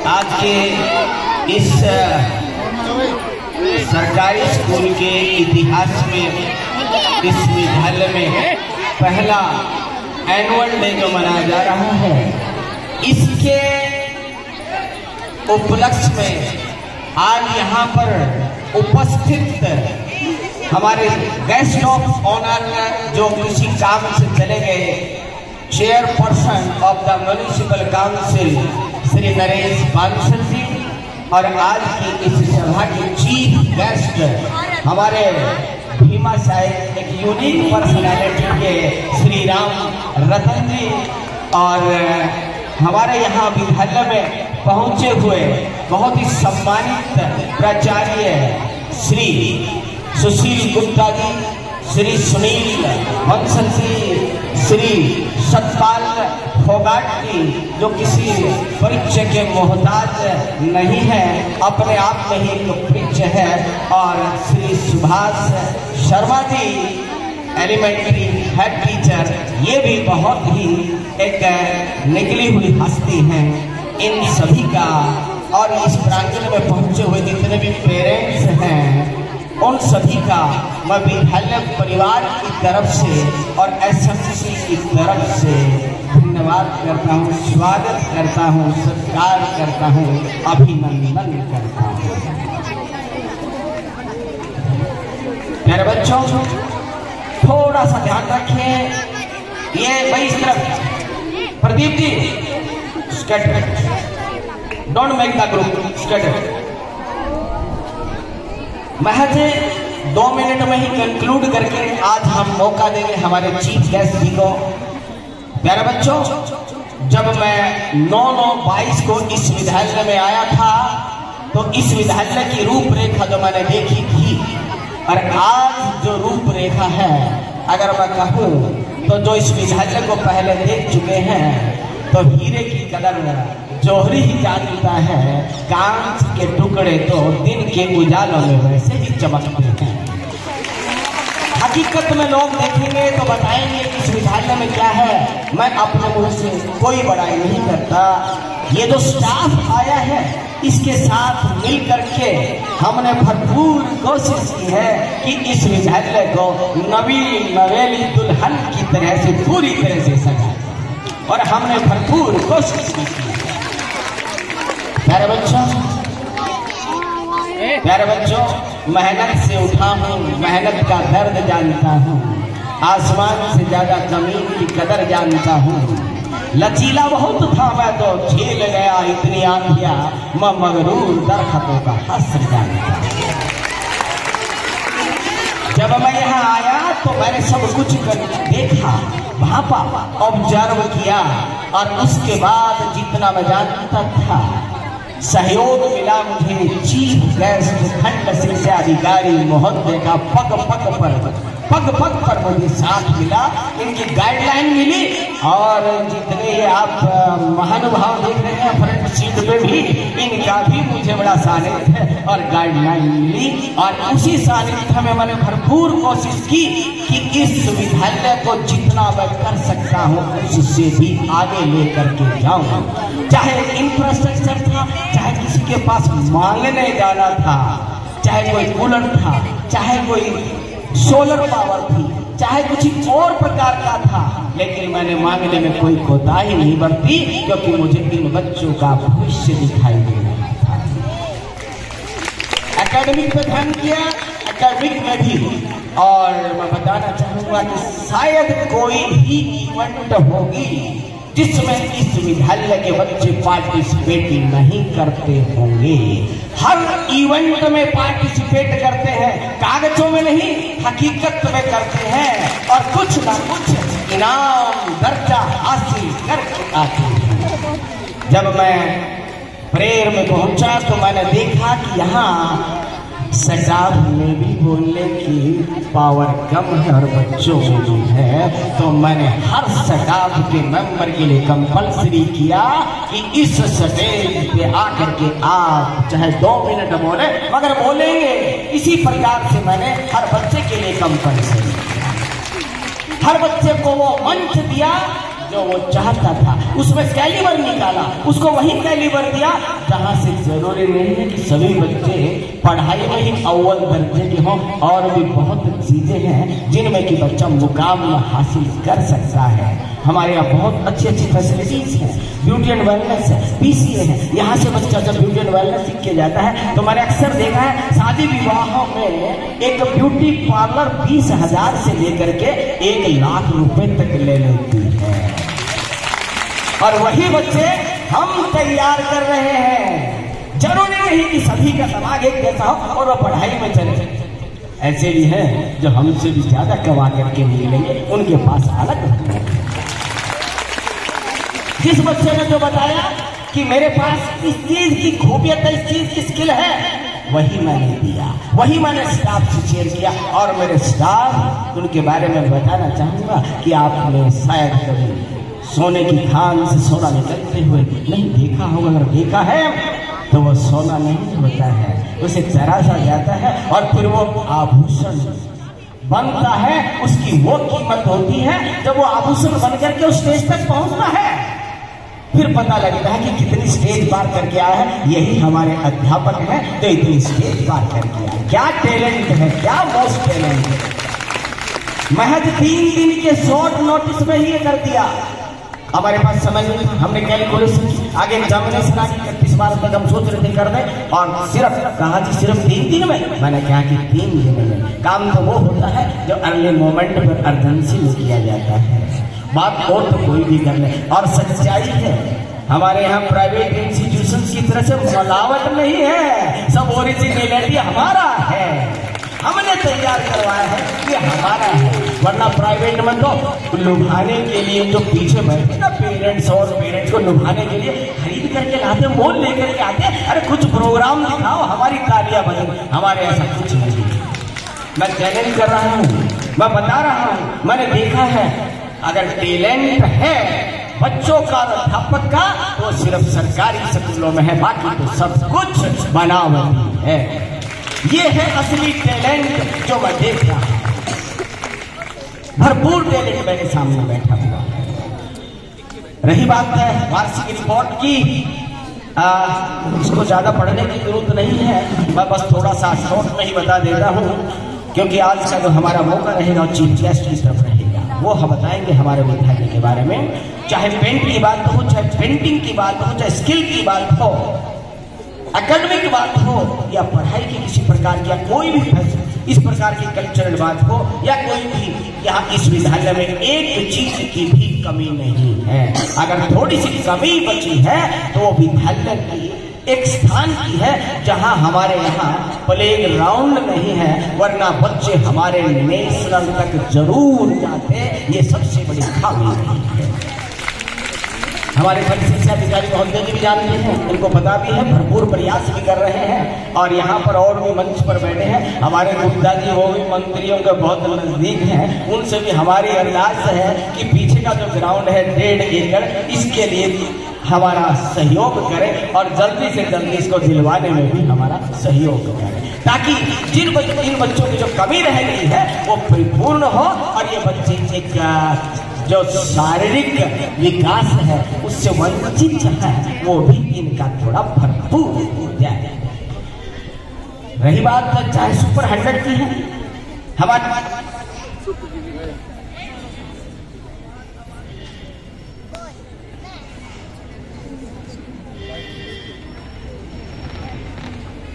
आज के इस सरकारी स्कूल के इतिहास में, इस विद्यालय में पहला एनुअल डे जो मनाया जा रहा है, इसके उपलक्ष्य में आज यहाँ पर उपस्थित हमारे गेस्ट ऑफ ऑनर जो किसी काम से चले गए, chairperson of the municipal council Shri Naresh Bansal ji, और आज की इस सभा के चीफ गेस्ट हमारे भीमा साहिब एक यूनिक पर्सनालिटी के श्री राम रतन जी, और हमारे यहाँ विद्यालय में पहुंचे हुए बहुत ही सम्मानित प्राचार्य श्री सुशील गुप्ता जी, श्री सुनील बंसल जी, श्री सतपाल फोगाट जी, जो किसी परिचय के मोहताज नहीं है, अपने आप में ही एक परिचय है, और Shri Subhash Sharma ji elementary head teacher, ये भी बहुत ही एक निकली हुई हस्ती हैं। इन सभी का और इस प्रांगण में पहुंचे हुए जितने भी पेरेंट्स हैं, उन सभी का मैं विद्यालय परिवार की तरफ से और एसएमसी की तरफ से धन्यवाद करता हूँ, स्वागत करता हूँ, सत्कार करता हूँ, अभिनंदन करता हूँ। मेरे बच्चों, थोड़ा सा ध्यान रखें। ये भाई इस तरफ Pradeep ji, don't make the group scatter. महज 2 मिनट में ही कंक्लूड करके आज हम मौका देंगे हमारे चीफ गेस्ट जी को। प्यारे बच्चों, जब मैं 9/9/22 को इस विद्यालय में आया था, तो इस विद्यालय की रूपरेखा जो मैंने देखी थी, और आज जो रूपरेखा है, अगर मैं कहूँ तो जो इस विद्यालय को पहले देख चुके हैं, तो हीरे की कदर जौहरी ही जानता है, कांच के टुकड़े तो दिन के उजालों में वैसे ही चमकते हैं। हकीकत में लोग देखेंगे तो बताएंगे कि इस विद्यालय में क्या है। मैं अपने मुंह से कोई बड़ाई नहीं करता। ये जो स्टाफ आया है, इसके साथ मिल करके हमने भरपूर कोशिश की है कि इस विद्यालय को नवेली दुल्हन की तरह से पूरी तरह से सजाए, और हमने भरपूर कोशिश की। प्यारे बच्चों, मेहनत से उठा हूँ, मेहनत का दर्द जानता हूँ, आसमान से ज्यादा जमीन की कदर जानता हूँ। लचीला बहुत था मैं तो झेल गया इतनी आंधियां, मैं मगरूर दरख्तों का हस्र जानता। जब मैं यहाँ आया तो मैंने सब कुछ देखा, भापा, ऑब्जर्व किया, और उसके बाद जितना मैं जानता था, सहयोग मिला मुझे चीफ गेस्ट खंड शिक्षा अधिकारी महोदय का पग पग पर मुझे साथ मिला, इनकी गाइडलाइन मिली, और जितने ये आप महानुभाव देख रहे हैं फ्रंट सीट पे भी, इनका भी मुझे बड़ा सानिध्य और गाइडलाइन मिली। और उसी सानिध्य में मैंने भरपूर कोशिश की कि इस विद्यालय को जितना मैं कर सकता हूँ उससे भी आगे लेकर के जाऊँ। चाहे इंफ्रास्ट्रक्चर था, चाहे किसी के पास मांगने जाना था, चाहे कोई कूलर था, चाहे कोई सोलर पावर थी, चाहे कुछ और प्रकार का था, लेकिन मैंने मांगने में कोई कोताही नहीं बरती, क्योंकि मुझे इन बच्चों का भविष्य दिखाई दे रहा था। एकेडमिक पे ध्यान किया, एकेडमिक में भी, और मैं बताना चाहूंगा कि शायद कोई ही इवेंट होगी जिसमें इस विद्यालय के बच्चे पार्टिसिपेट नहीं करते होंगे। हर इवेंट में पार्टिसिपेट करते हैं, कागजों में नहीं, हकीकत में करते हैं, और कुछ ना कुछ इनाम दर्जा हासिल करके आते हैं। जब मैं प्रेयर में पहुंचा तो मैंने देखा कि यहाँ स्टाफ में भी बोलने की पावर कम है और बच्चों में भी है, तो मैंने हर स्टाफ के मेंबर के लिए कंपलसरी किया कि इस स्टेज पे आकर के आप चाहे 2 मिनट बोले, मगर बोलेंगे। इसी प्रकार से मैंने हर बच्चे के लिए कंपलसरी किया, हर बच्चे को वो मंच दिया जो वो चाहता था, उसमें कैलिबर निकाला, उसको वही कैलिबर दिया जहां से जरूरी नहीं है कि सभी बच्चे पढ़ाई में ही अव्वल दर्जे के हों, और भी बहुत चीजें हैं जिनमें कि बच्चा मुकाम हासिल कर सकता है। हमारे यहाँ बहुत अच्छी अच्छी फैसिलिटीज हैं, ब्यूटी एंड वेलनेस है, PCA है। यहाँ से बच्चा जब ब्यूटी एंड वेलनेस सीख के जाता है तो मैंने अक्सर देखा है शादी विवाहों में एक ब्यूटी पार्लर 20,000 से लेकर के 1 लाख रुपए तक ले लेती है, और वही बच्चे हम तैयार कर रहे हैं। जरूरी नहीं कि सभी का दिमाग एक जैसा हो और वो पढ़ाई में चले, ऐसे भी हैं जो हमसे भी ज्यादा कमा करके निकलेंगे, उनके पास अलग। जिस बच्चे ने जो बताया कि मेरे पास इस चीज की खूबियत है, इस चीज की स्किल है, वही मैंने दिया, वही मैंने स्टाफ से शेयर किया। और मेरे स्टाफ उनके बारे में बताना चाहूंगा कि आपने शायद कभी सोने की खान से सोना निकलते हुए नहीं देखा होगा। अगर देखा है तो वो सोना नहीं होता है, उसे तराशा जाता है और फिर वो आभूषण बनता है। उसकी वो कीमत होती है जब वो आभूषण बन करके उस स्टेज तक पहुंचता है, फिर पता लगता है कि कितनी स्टेज पार करके आया है। यही हमारे अध्यापक हैं जो इतनी स्टेज पार करके आए। क्या टैलेंट है, क्या मोस्ट टैलेंट है। महज 3 दिन के शॉर्ट नोटिस में ही कर दिया। हमारे पास समय नहीं, हमने कैलकुलेशन आगे एग्जामिनेशन आगे 31 मार्च तक हम सोच रहे थे कर दें, और सिर्फ कहा जी सिर्फ 3 दिन में। मैंने कहा कि 3 दिन में काम तो वो होता है जो अर्ली मोमेंट पर अर्जेंसी में किया जाता है। बात और तो कोई भी कर ले, और सच्चाई है हमारे यहाँ प्राइवेट इंस्टीट्यूशन की तरह से मिलावट नहीं है, सब ओरिजिनलिटी हमारा है, हमने तैयार करवाया है, ये हमारा है। वरना प्राइवेट में तो लुभाने के लिए जो पीछे बैठे ना पेरेंट्स, और पेरेंट्स को लुभाने के लिए खरीद करके लाते, मोल लेकर के आते, अरे कुछ प्रोग्राम दिखाओ, हमारी तालियां बजाओ। हमारे ऐसा कुछ नहीं। मैं चैलेंज कर रहा हूँ, मैं बता रहा हूँ, मैंने देखा है अगर टैलेंट है बच्चों का और अध्यापक का तो सिर्फ सरकारी स्कूलों में है, बाकी तो सब कुछ बनावटी है। ये है असली टैलेंट जो मैं देख रहा हूं। भरपूर टैलेंट मेरे सामने बैठा हुआ है। रही बात है वार्षिक रिपोर्ट की, इसको ज्यादा पढ़ने की जरूरत नहीं है, मैं बस थोड़ा सा शॉर्ट में ही बता देता हूं, क्योंकि आज का जो हमारा मौका रहेगा और चीफ गेस्ट की तरफ रहेगा, वो हम बताएंगे हमारे विद्यालय के बारे में। चाहे पेंट की बात हो, चाहे पेंटिंग की बात हो, चाहे स्किल की बात हो, एकेडमिक बात हो, या पढ़ाई की किसी प्रकार की, या कोई भी इस प्रकार की कल्चरल बात हो, या कोई भी यहाँ इस विद्यालय में एक चीज की भी कमी नहीं है। अगर थोड़ी सी कमी बची है तो वो विद्यालय की एक स्थान की है जहां हमारे यहाँ प्ले ग्राउंड नहीं है, वरना बच्चे हमारे नेशनल तक जरूर जाते। ये सबसे बड़ी खामी है। हमारे शिक्षा अधिकारी महोदय जी भी जानते हैं, उनको पता भी है, भरपूर प्रयास भी कर रहे हैं, और यहाँ पर और भी मंच पर बैठे हैं हमारे गुप्ता जी, वो भी मंत्रियों के बहुत नजदीक हैं, उनसे भी हमारी अरदास है कि पीछे का जो ग्राउंड है 1.5 एकड़, इसके लिए हमारा सहयोग करें और जल्दी से जल्दी इसको दिलवाने में भी हमारा सहयोग करें, ताकि जिन बच्चों की जो कमी रह गई है वो परिपूर्ण हो, और ये बच्चे एक जो शारीरिक विकास है उससे वंचित है वो भी इनका थोड़ा भरपूर हो जाए। रही बात चाहे सुपर 100 की है, हमारे